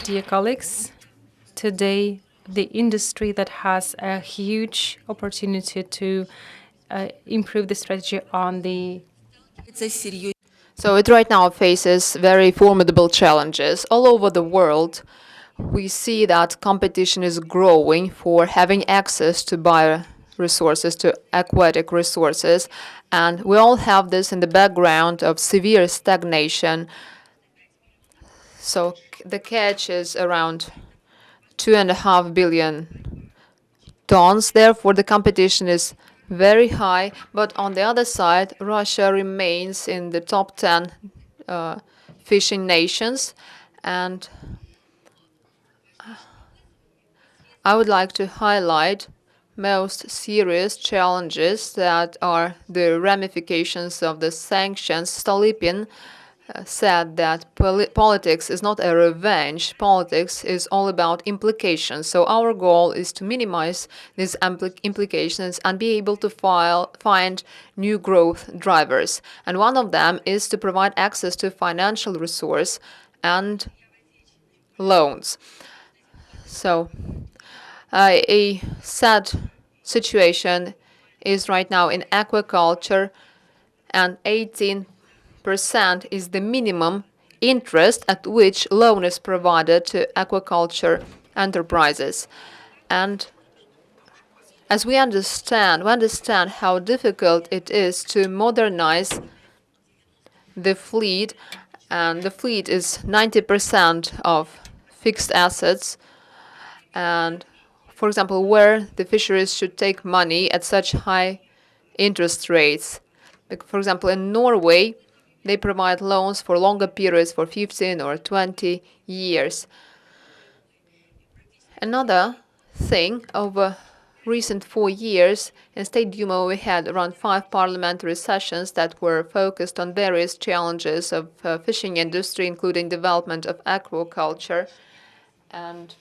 Dear colleagues, today the industry that has a huge opportunity to improve the strategy on the So it right now faces very formidable challenges all over the world. We see that competition is growing for having access to bioresources, to aquatic resources, and we all have this in the background of severe stagnation. So the catch is around 2.5 billion tons. Therefore, the competition is very high. But on the other side, Russia remains in the top 10 fishing nations. And I would like to highlight most serious challenges that are the ramifications of the sanctions. Stolypin said that politics is not a revenge. Politics is all about implications. So our goal is to minimize these implications and be able to find new growth drivers. And one of them is to provide access to financial resource and loans. So a sad situation is right now in aquaculture, and 18% is the minimum interest at which loan is provided to aquaculture enterprises. And as we understand how difficult it is to modernize the fleet, and the fleet is 90% of fixed assets. And for example, where the fisheries should take money at such high interest rates. Like for example, in Norway, they provide loans for longer periods, for 15 or 20 years. Another thing, over recent 4 years, in State Duma we had around 5 parliamentary sessions that were focused on various challenges of fishing industry, including development of aquaculture. And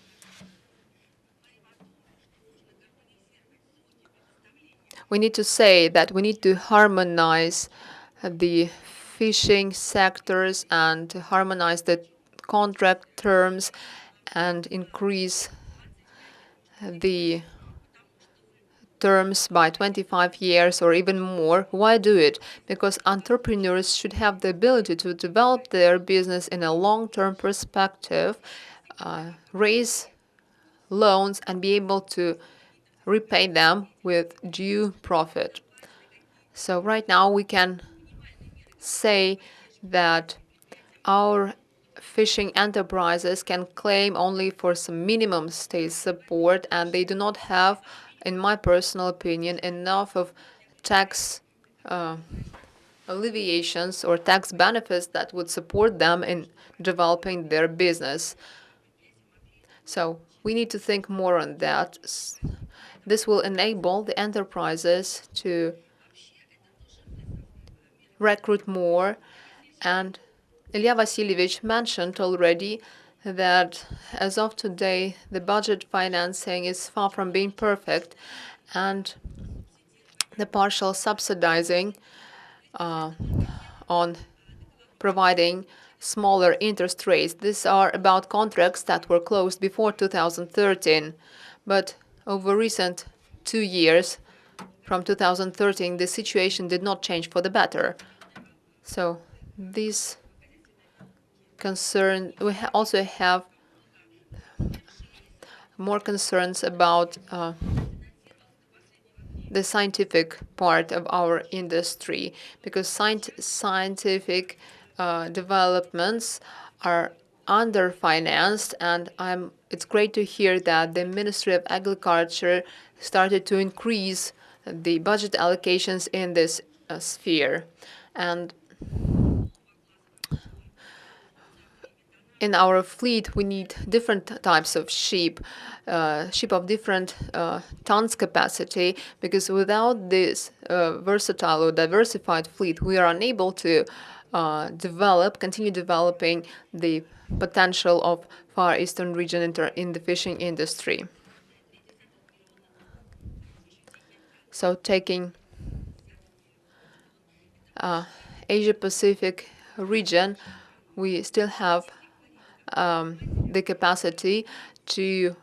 we need to say that we need to harmonize the fishing sectors and to harmonize the contract terms and increase the terms by 25 years or even more. Why do it? Because entrepreneurs should have the ability to develop their business in a long-term perspective, raise loans, and be able to repay them with due profit. So right now we can say that our fishing enterprises can claim only for some minimum state support, and they do not have, in my personal opinion, enough of tax alleviations or tax benefits that would support them in developing their business. So we need to think more on that. This will enable the enterprises to recruit more. And Ilya Vasilievich mentioned already that as of today, the budget financing is far from being perfect, and the partial subsidizing on providing smaller interest rates. These are about contracts that were closed before 2013, but over recent 2 years, from 2013, the situation did not change for the better. So this concern, we also have more concerns about the scientific part of our industry, because scientific developments are underfinanced, and it's great to hear that the Ministry of Agriculture started to increase the budget allocations in this sphere. And in our fleet, we need different types of ship of different tons capacity, because without this versatile or diversified fleet, we are unable to continue developing the potential of Far Eastern region in the fishing industry. So taking Asia-Pacific region, we still have the capacity to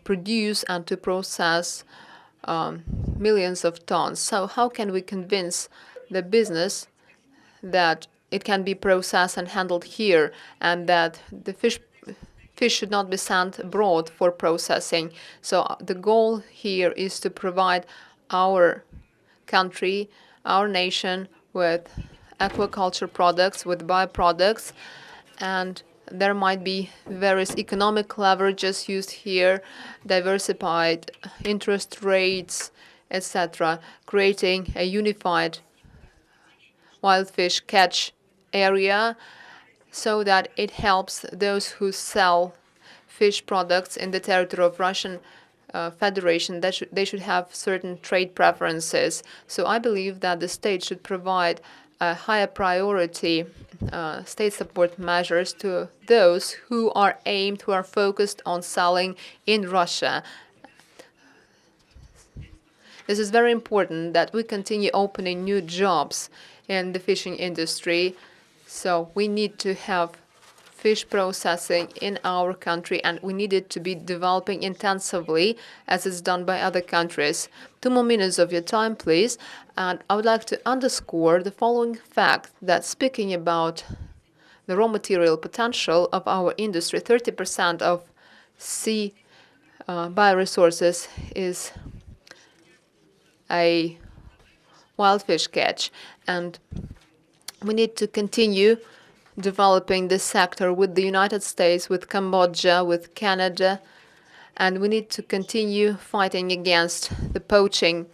produce and to process millions of tons. So how can we convince the business that it can be processed and handled here, and that the fish should not be sent abroad for processing? So the goal here is to provide our country, our nation, with aquaculture products, with byproducts, and there might be various economic leverages used here, diversified interest rates, etc., creating a unified wild fish catch area so that it helps those who sell fish products in the territory of Russian Federation, that they should have certain trade preferences. So I believe that the state should provide a higher priority state support measures to those who are focused on selling in Russia. This is very important that we continue opening new jobs in the fishing industry. So we need to have fish processing in our country, and we need it to be developing intensively as is done by other countries. 2 more minutes of your time, please. And I would like to underscore the following fact, that speaking about the raw material potential of our industry, 30% of sea bioresources is a wild fish catch, and we need to continue developing this sector with the United States, with Cambodia, with Canada, and we need to continue fighting against the poaching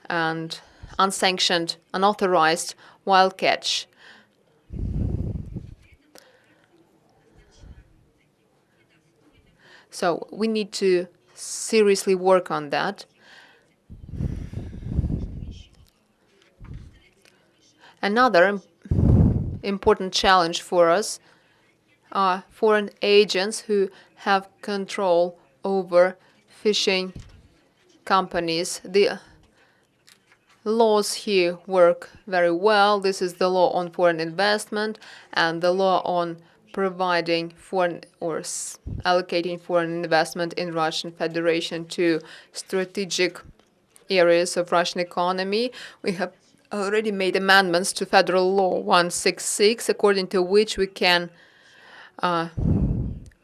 and unsanctioned, unauthorized wild catch. So we need to seriously work on that. Another important challenge for us are foreign agents who have control over fishing companies. The laws here work very well. This is the law on foreign investment and the law on providing foreign or allocating foreign investment in Russian Federation to strategic areas of Russian economy. We have already made amendments to Federal Law 166, according to which we can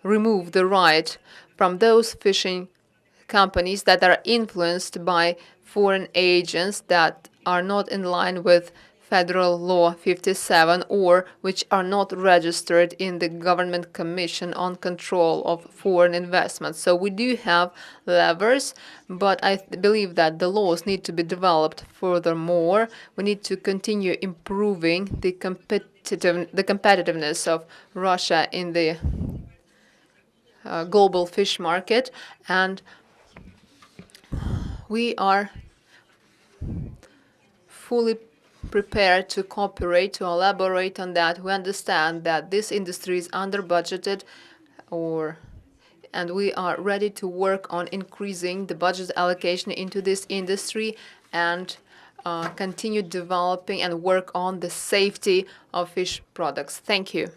remove the right from those fishing companies that are influenced by foreign agents that are not in line with Federal Law 57 or which are not registered in the Government Commission on Control of Foreign Investments. So we do have levers, but I believe that the laws need to be developed furthermore. We need to continue improving the competitiveness of Russia in the global fish market, and we are fully prepared to cooperate, to elaborate on that. We understand that this industry is under budgeted, and we are ready to work on increasing the budget allocation into this industry and continue developing and work on the safety of fish products. Thank you.